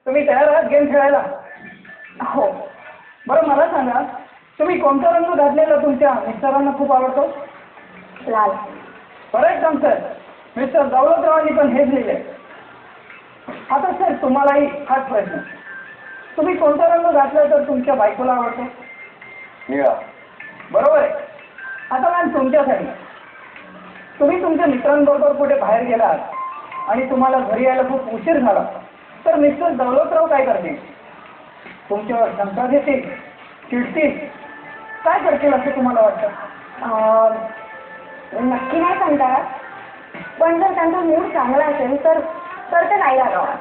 तुम्ही तयार आहात गेम खेळायला? हो. बरं मला सांगा, तुम्ही कोणता रंग घातलेला तुमच्या मिस्टरांना खूप आवडतो? लाल. Correct answer. मिस्टर दौलतरावांनी पण हेच लिहिले. आता सर तुम्हालाही हाच प्रश्न, तुम्ही कोणता रंग घातला तर तुमच्या बायकोला आवडतो? निळा. बरोबर आहे. आता मॅम तुमच्यासाठी, तुम्ही तुमच्या मित्रांबरोबर कुठे बाहेर गेलात आणि तुम्हाला घरी यायला खूप उशीर झाला तर मिस्टर दौलतराव काय करतील? तुमच्यावर शंका घेतील, चिडतील, काय करतील असं तुम्हाला वाटतं? नक्की नाही सांगता, पण जर त्यांचा मूड चांगला असेल तर तर ते नाही रागावणार,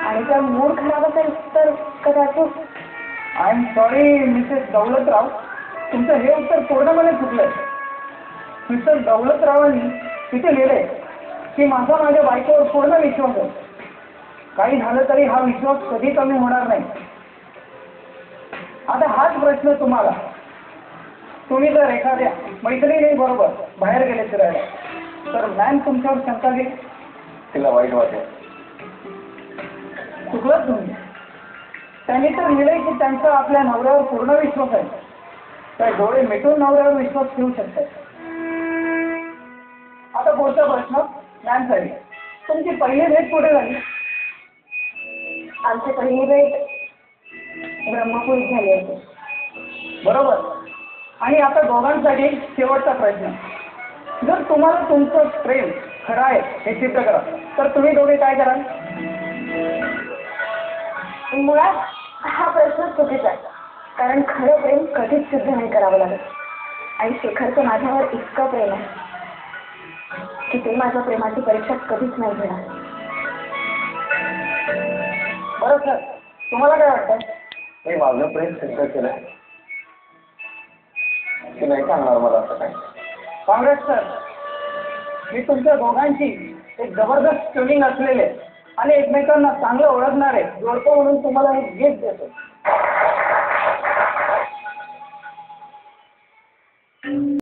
आणि जर मूड खराब असेल तर कदाचित. I am sorry Mrs Daulatrao, तुमचं हे उत्तर पूर्णपणे चुकलंय. मिस्टर दौलतरावांनी तिथे लिहिलंय की माझा माझ्या बायकोवर पूर्ण विश्वास आहे. काही झालं तरी हा विश्वास कधी कमी होणार नाही. आता हाच प्रश्न तुम्हाला, तुम्ही जर एखाद्या मैत्रिणीबरोबर बाहेर गेले फिरायला तर मॅम तुमच्यावर शंका घेईल, तिला वाईट वाटेल. चुकलंच तुम्ही. त्यांनी तर लिहिलंय की त्यांचा आपल्या नवऱ्यावर पूर्ण विश्वास आहे, तर डोळे मिटून नवऱ्यावर विश्वास ठेवू शकतात. आता पुढचा प्रश्न मॅमसाठी, तुमची पहिली भेट कुठे झाली? आमची पहिली भेट ब्रह्मपुरीत झाली होती. बरोबर. आणि आता दोघांसाठी शेवटचा प्रश्न, जर तुम्हाला तुमचं प्रेम खरं आहे हे सिद्ध करा तर तुम्ही दोघे काय कराल? मुळात हा प्रश्न चुकीचा आहे, कारण खरं प्रेम कधीच सिद्ध नाही करावं लागत. आणि शेखरचं माझ्यावर इतकं प्रेम आहे की ते माझ्या प्रेमाची परीक्षा कधीच नाही घेणार. बरं सर, तुम्हाला काय वाटतं? मी माझं प्रेम सिद्ध केलंय. की नाही सांगणार मला असं काय. काँग्रेस सर, मी तुमच्या दोघांची एक जबरदस्त ट्युनिंग असलेले आणि एकमेकांना चांगलं ओळखणारे जोडपं म्हणून तुम्हाला एक गिफ्ट देतो.